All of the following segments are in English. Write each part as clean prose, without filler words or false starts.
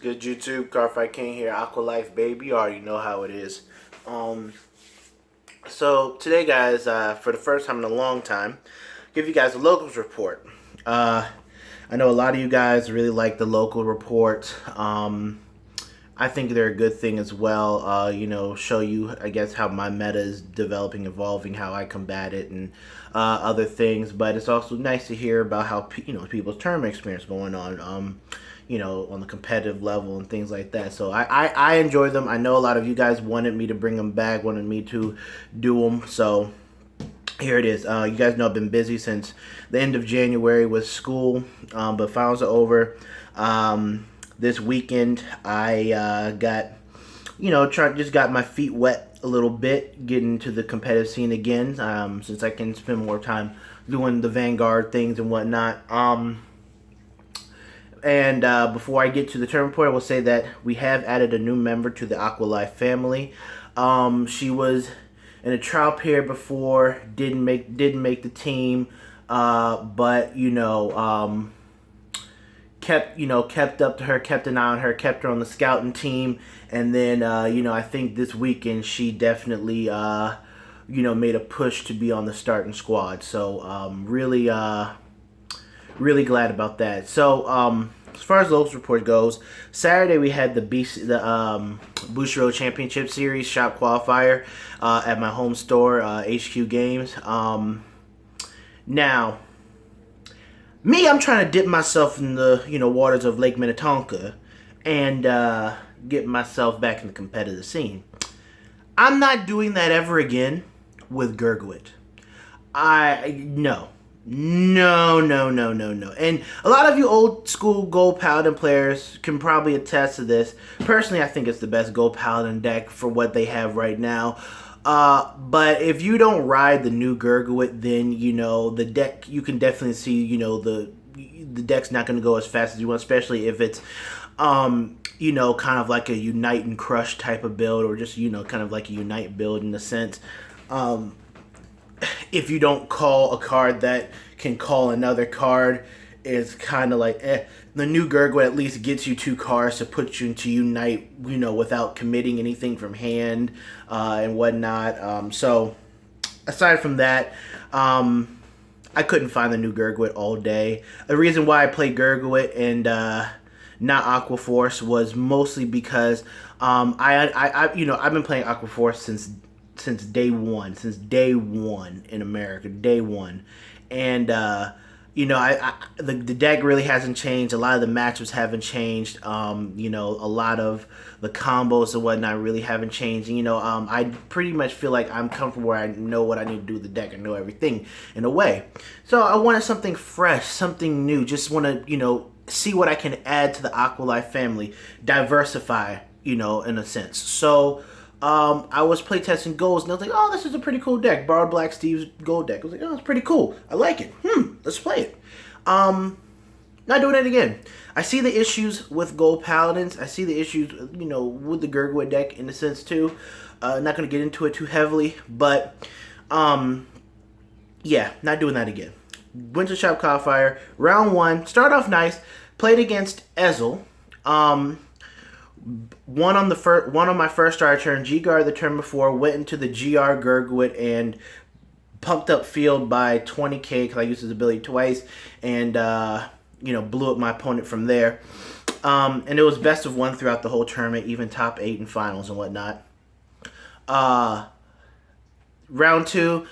Good YouTube, Cardfight King here, AQUA Life Baby. You already know how it is. So today, guys, for the first time in a long time, give you guys a locals report. I know a lot of you guys really like the local report. I think they're a good thing as well. Show you, I guess, how my meta is developing, evolving, how I combat it, and other things. But it's also nice to hear about how people's tournament experience going on. On the competitive level and things like that. So I enjoy them. I know a lot of you guys wanted me to bring them back, wanted me to do them. So here it is. You guys know I've been busy since the end of January with school, but finals are over. This weekend I got, just got my feet wet a little bit, getting into the competitive scene again, since I can spend more time doing the Vanguard things and whatnot. And before I get to the tournament report, I will say that we have added a new member to the AQUA Life family. She was in a trial period before, didn't make the team, but kept up to her, kept an eye on her, kept her on the scouting team, and then I think this weekend she definitely made a push to be on the starting squad. So really glad about that. So as far as locals report goes, Saturday we had the Bushiroad Championship Series shop qualifier at my home store, HQ Games. Now, me, I'm trying to dip myself in the waters of Lake Minnetonka and get myself back in the competitive scene. I'm not doing that ever again with Gurgwit. No. And a lot of you old school Gold Paladin players can probably attest to this. Personally, I think it's the best Gold Paladin deck for what they have right now. But if you don't ride the new Gurgwit, then the deck, you can definitely see the deck's not going to go as fast as you want, especially if it's kind of like a Unite and Crush type of build, or just kind of like a Unite build in a sense. If you don't call a card that can call another card, is kind of like The new Gurgwit at least gets you 2 cards to put you into Unite, without committing anything from hand and whatnot. So aside from that, I couldn't find the new Gurgwit all day. The reason why I played Gurgwit and not Aqua Force was mostly because I've been playing Aqua Force since day one in America, day one. And the deck really hasn't changed. A lot of the matchups haven't changed. A lot of the combos and whatnot really haven't changed. I pretty much feel like I'm comfortable where I know what I need to do with the deck. I know everything in a way. So I wanted something fresh, something new. Just want to see what I can add to the AQUA Life family, diversify, in a sense. So I was playtesting Golds, and I was like, oh, this is a pretty cool deck. Borrowed Black Steve's Gold deck. I was like, oh, it's pretty cool. I like it. Let's play it. Not doing it again. I see the issues with Gold Paladins. I see the issues, with the Gurgwit deck in a sense, too. Not going to get into it too heavily, but, yeah, not doing that again. Went to Shop Codfire. Round 1. Started off nice. Played against Ezel. One on my first starter turn, G-Guard the turn before, went into the GR Gurgwit and pumped up field by 20k because I used his ability twice, and blew up my opponent from there. And it was best of 1 throughout the whole tournament, even top 8 in finals and whatnot. Round 2,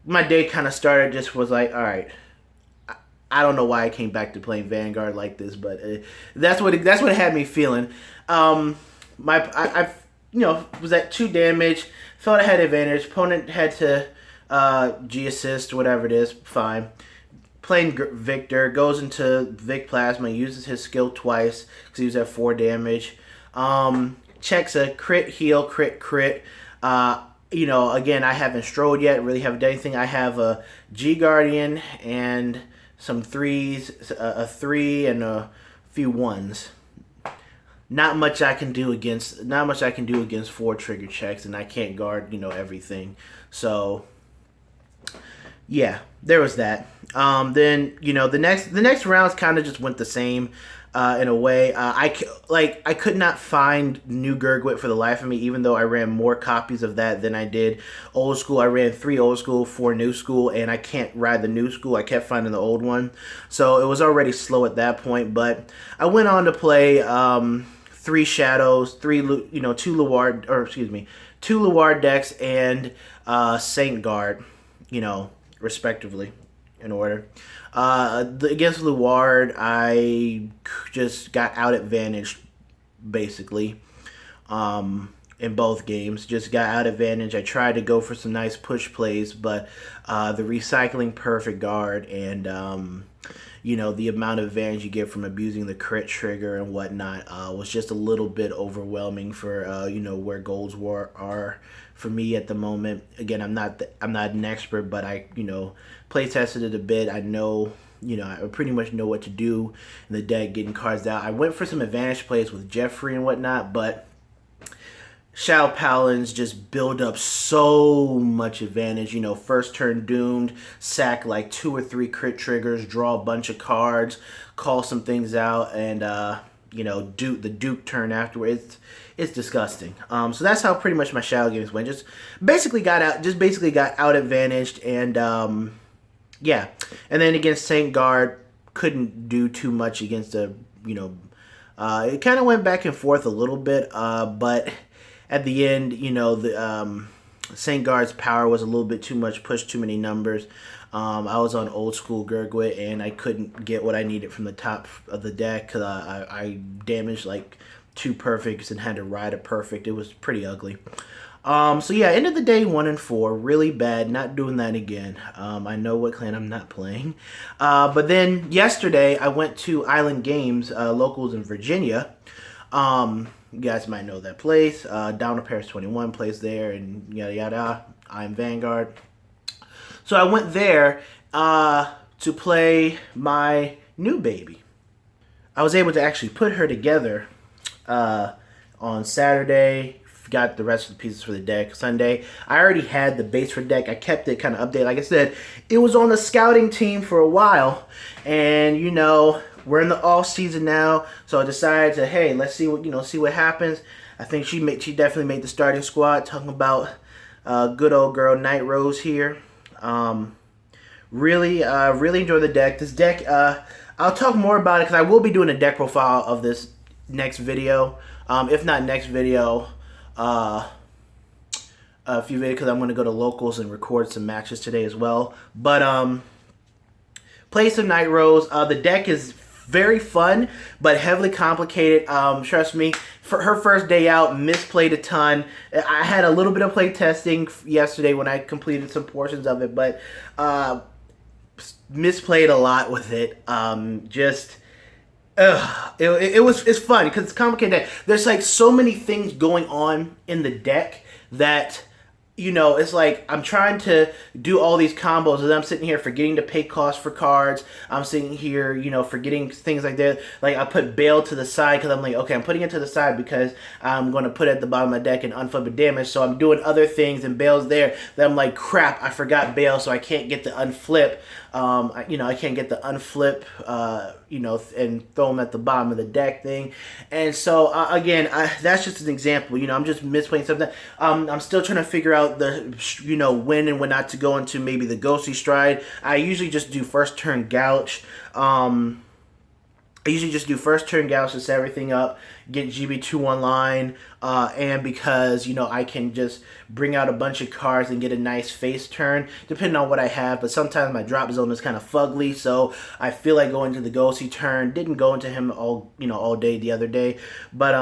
my day kind of started, just was like, all right, I don't know why I came back to playing Vanguard like this, but that's what it had me feeling. I was at 2 damage, felt I had advantage. Opponent had to G assist, whatever it is, fine. Playing Victor, goes into Vic Plasma, uses his skill twice because he was at 4 damage. Checks a crit, heal, crit. Again, I haven't strolled yet, really haven't done anything. I have a G Guardian and some 3s, a 3 and a few 1s. Not much I can do against 4 trigger checks, and I can't guard, everything. So yeah, there was that. Then the next rounds kind of just went the same. in a way. I could not find New Gurgwit for the life of me, even though I ran more copies of that than I did old school. I ran 3 old school, 4 new school, and I can't ride the new school. I kept finding the old one, so it was already slow at that point. But I went on to play 3 Shadows, 2 Luard, or excuse me, 2 Luard decks, and Saint Guard, respectively, in order. Against Luard, I just got out advantaged, basically, in both games. Just got out advantage. I tried to go for some nice push plays, but the recycling perfect guard and the amount of advantage you get from abusing the crit trigger and whatnot was just a little bit overwhelming for where golds are for me at the moment. Again, I'm not an expert, but I play tested it a bit. I know I pretty much know what to do in the deck, getting cards out. I went for some advantage plays with Jeffrey and whatnot, but Shadow Paladins just build up so much advantage. First turn doomed, sack like 2 or 3 crit triggers, draw a bunch of cards, call some things out, and Duke turn afterwards. It's disgusting. So that's how pretty much my Shadow games went. Just basically got out advantaged, and yeah. And then against Saint Guard, couldn't do too much against it kind of went back and forth a little bit, but at the end, the Saint Guard's power was a little bit too much, pushed too many numbers. I was on old school Gurgwit, and I couldn't get what I needed from the top of the deck because I damaged like 2 perfects and had to ride a perfect. It was pretty ugly. So yeah, end of the day, 1-4, really bad. Not doing that again. I know what clan I'm not playing. But then yesterday, I went to Island Games, locals in Virginia. You guys might know that place. Down to Paris 21 plays there, and yada yada. I'm Vanguard. So I went there to play my new baby. I was able to actually put her together on Saturday. Got the rest of the pieces for the deck. Sunday, I already had the base for the deck. I kept it kind of updated. Like I said, it was on the scouting team for a while, and we're in the off season now, so I decided to, hey, let's see what happens. I think she definitely made the starting squad. Talking about good old girl Nightrose here. Really enjoy the deck. This deck, I'll talk more about it because I will be doing a deck profile of this next video. If not next video, a few videos, because I'm going to go to locals and record some matches today as well. But play some Nightrose. The deck is very fun, but heavily complicated. Trust me, for her first day out, misplayed a ton. I had a little bit of play testing yesterday when I completed some portions of it, but misplayed a lot with it. It's fun because it's complicated. There's like so many things going on in the deck that it's like I'm trying to do all these combos and I'm sitting here forgetting to pay cost for cards. I'm sitting here, forgetting things like that. Like I put Bale to the side because I'm like, okay, I'm putting it to the side because I'm going to put it at the bottom of my deck and unflip it damage. So I'm doing other things and Bale's there. Then I'm like, crap, I forgot Bale, so I can't get the unflip. I can't get the unflip, and throw them at the bottom of the deck thing. And so, again, that's just an example. I'm just misplaying something. I'm still trying to figure out when and when not to go into maybe the Ghosty Stride. I usually just do first turn Gouch. I usually just do first turn Gouch to set everything up, get GB2 online, and because, I can just bring out a bunch of cards and get a nice face turn, depending on what I have. But sometimes my drop zone is kind of fugly, so I feel like going to the Ghosty turn. Didn't go into him all day the other day, but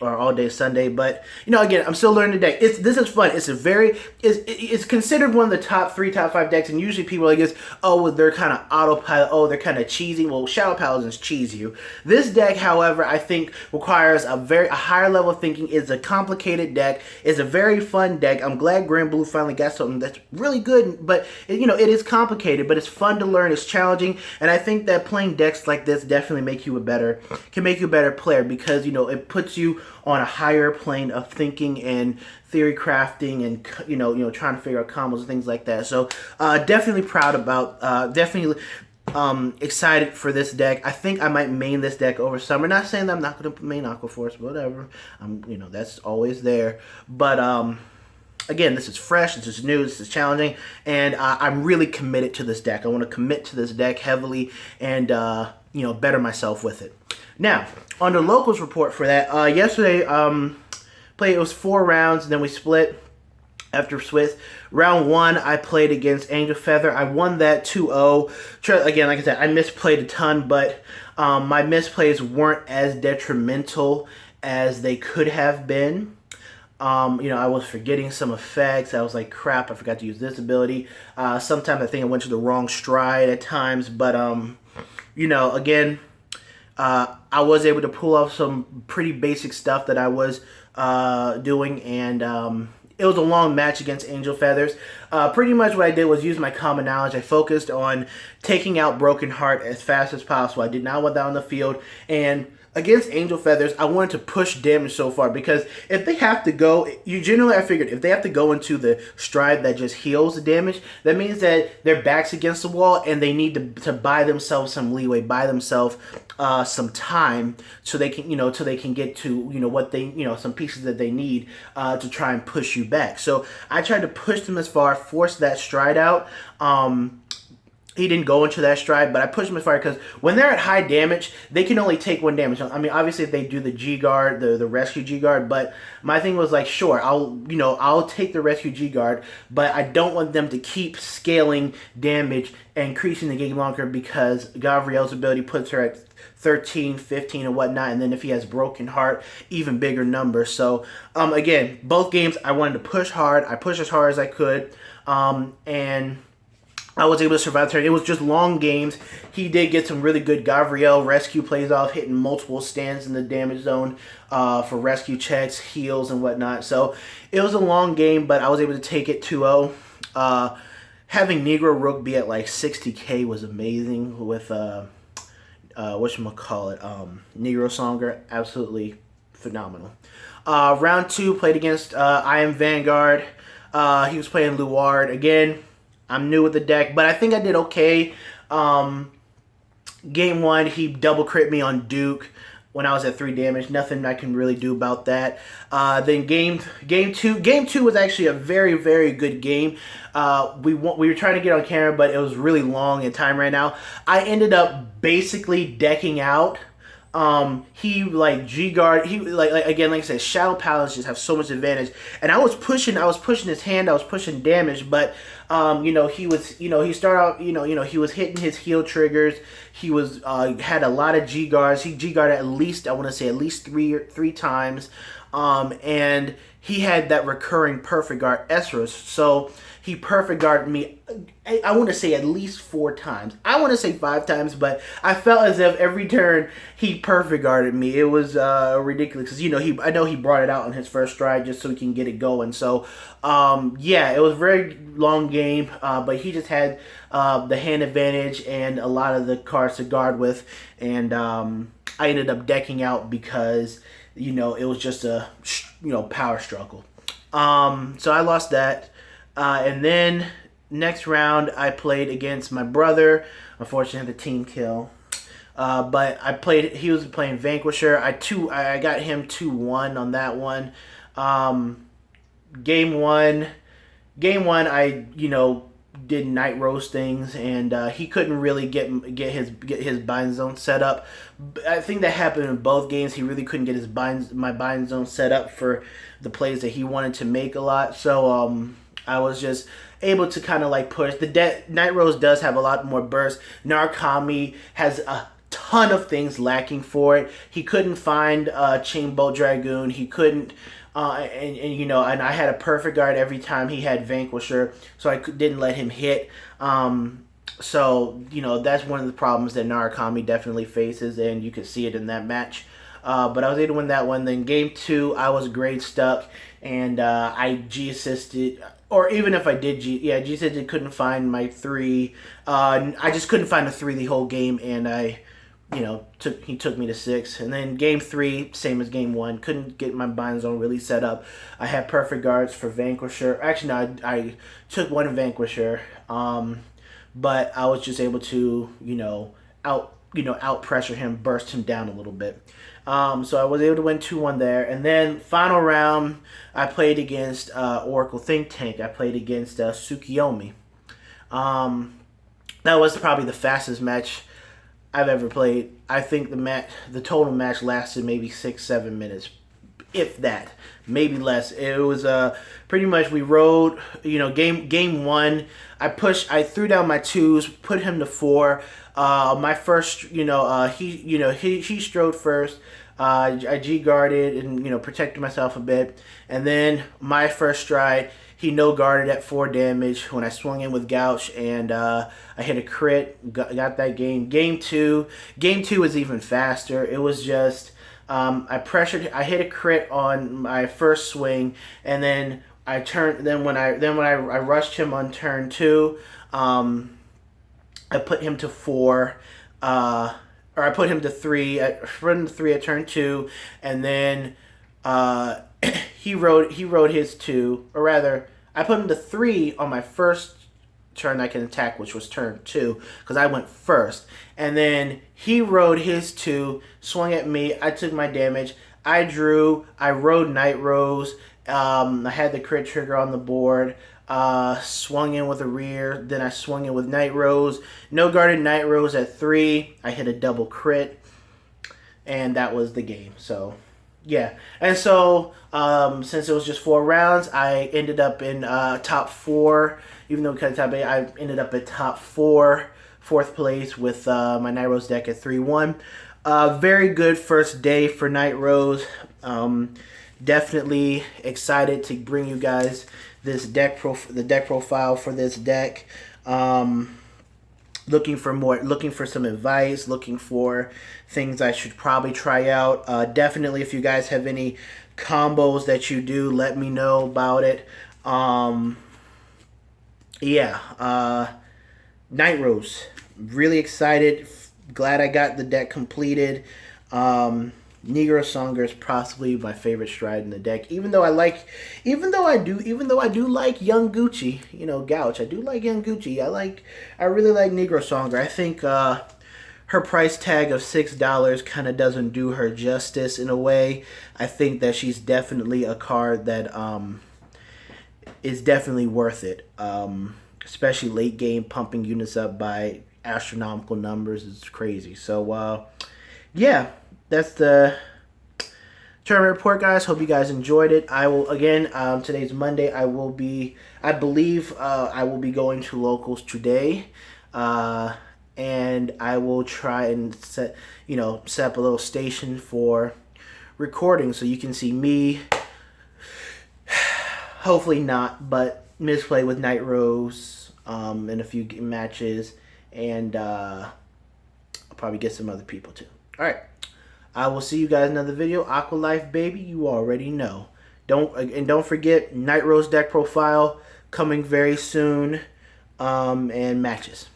or all day Sunday. But again, I'm still learning the deck. This is fun. It's considered one of the top 5 decks, and usually people are like this, oh, they're kind of autopilot, oh, they're kind of cheesy. Well, Shadow Paladins cheese you. This deck, however, I think requires a higher level of thinking. It's a complicated deck. It's a very fun deck. I'm glad Grand Blue finally got something that's really good, but it is complicated, but it's fun to learn. It's challenging, and I think that playing decks like this definitely can make you a better player because it puts you on a higher plane of thinking and theory crafting and trying to figure out combos and things like that. So definitely proud about definitely Excited for this deck. I think I might main this deck over summer. Not saying that I'm not going to main Aqua Force, whatever. That's always there. But again, this is fresh, this is new, this is challenging, and I'm really committed to this deck. I want to commit to this deck heavily and better myself with it. Now, on the locals report for that, yesterday it was 4 rounds, and then we split after Swiss. Round 1, I played against Angel Feather. I won that 2-0. Again, like I said, I misplayed a ton, but my misplays weren't as detrimental as they could have been. I was forgetting some effects. I was like, crap, I forgot to use this ability. Sometimes I think I went to the wrong stride at times, but, again, I was able to pull off some pretty basic stuff that I was doing, and it was a long match against Angel Feathers. Pretty much what I did was use my common knowledge. I focused on taking out Broken Heart as fast as possible. I did not want that on the field, and against Angel Feathers, I wanted to push damage so far, because if they have to go, I figured if they have to go into the stride that just heals the damage, that means that their back's against the wall and they need to buy themselves some leeway, buy themselves some time, so they can, till they can get to, what they, some pieces that they need to try and push you back. So I tried to push them as far, force that stride out. He didn't go into that stride, but I pushed him as far, because when they're at high damage, they can only take 1 damage. I mean, obviously if they do the G guard, the rescue G guard, but my thing was like, sure, I'll take the rescue G guard, but I don't want them to keep scaling damage and increasing the game longer, because Gavriel's ability puts her at 13, 15, and whatnot, and then if he has Broken Heart, even bigger numbers. So again, both games I wanted to push hard. I pushed as hard as I could, and I was able to survive the turn. It was just long games. He did get some really good Gavriel rescue plays off, hitting multiple stands in the damage zone for rescue checks, heals, and whatnot. So it was a long game, but I was able to take it 2-0. Having Negro Rook be at like 60k was amazing with, whatchamacallit, Negro Songer. Absolutely phenomenal. Round 2, played against I Am Vanguard. He was playing Luard. Again, I'm new with the deck, but I think I did okay. Game 1, he double crit me on Duke when I was at 3 damage. Nothing I can really do about that. Then game 2 was actually a very, very good game. We were trying to get on camera, but it was really long and time ran out. I ended up basically decking out. He like G guard. He like again, like I said, Shadow Paladins just have so much advantage. And I was pushing his hand. I was pushing damage, but he started out. He was hitting his heal triggers. He was had a lot of G guards. He G guarded at least, I want to say, at least three times. And he had that recurring perfect guard Esros. So he perfect guarded me, I want to say at least 4 times. I want to say 5 times, but I felt as if every turn he perfect guarded me. It was ridiculous, because I know he brought it out on his first stride just so he can get it going. So yeah, it was a very long game, but he just had the hand advantage and a lot of the cards to guard with, and I ended up decking out because it was just a power struggle. So I lost that. And then next round I played against my brother. Unfortunately, I had the team kill. But he was playing Vanquisher. I got him 2-1 on that one. Game one I did Nightrose things, and he couldn't really get his bind zone set up. I think that happened in both games. He really couldn't get my bind zone set up for the plays that he wanted to make a lot. So I was just able to kind of like push. Nightrose does have a lot more burst. Narukami has a ton of things lacking for it. He couldn't find Chain Bolt Dragoon. He couldn't, and I had a perfect guard every time he had Vanquisher, so I didn't let him hit. So that's one of the problems that Narukami definitely faces, and you could see it in that match. But I was able to win that one. Then game 2, I was grade stuck, and I G assisted. Or even if I did G assisted, couldn't find my 3. I just couldn't find a 3 the whole game, and he took me to 6. And then game 3, same as game 1, couldn't get my bind zone really set up. I had perfect guards for Vanquisher. Actually, no, I took one Vanquisher. but I was just able to, out pressure him, burst him down a little bit. So I was able to win 2-1 there. And then final round, I played against Oracle Think Tank. I played against Tsukiyomi. That was probably the fastest match I've ever played. I think the total match lasted maybe 6-7 minutes, if that, maybe less. It was pretty much we rode. Game one, I threw down my 2s, put him to 4. My first, he strode first. I G guarded and protected myself a bit, and then my first stride, he no guarded at 4 damage when I swung in with Gouch, and I hit a crit. Got that game. Game two was even faster. It was just I hit a crit on my first swing, and then I turned. Then when I rushed him on turn 2, I put him to 4. Or I put him to 3 at turn 2, and then he rode his 2, or rather, I put him to 3 on my first turn I can attack, which was turn 2, because I went first, and then he rode his 2, swung at me, I took my damage, I drew, I rode Nightrose, I had the crit trigger on the board. Swung in with a rear, then I swung in with Nightrose. No guarded Nightrose at 3. I hit a double crit, and that was the game. So, yeah. And so, since it was just 4 rounds, I ended up in top 4. Even though we cut top 8, I ended up at top 4, 4th place with my Nightrose deck at 3-1. Very good first day for Nightrose. Definitely excited to bring you guys this the deck profile for this deck. Looking for some advice, looking for things I should probably try out. Definitely, if you guys have any combos that you do, let me know about it. Nightrose, really excited. Glad I got the deck completed. Negro Songer is possibly my favorite stride in the deck. Even though I do like Young Gucci, Gouch. I do like Young Gucci. I really like Negro Songer. I think her price tag of $6 kind of doesn't do her justice in a way. I think that she's definitely a card that is definitely worth it. Especially late game, pumping units up by astronomical numbers is crazy. So yeah. That's the tournament report, guys. Hope you guys enjoyed it. I will, again, today's Monday. I believe I will be going to locals today. And I will try and set up a little station for recording so you can see me. Hopefully not, but misplay with Nightrose in a few matches. And I'll probably get some other people too. All right. I will see you guys in another video. AQUA Life Baby, you already know. Don't forget, Nightrose deck profile coming very soon, and matches.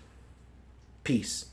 Peace.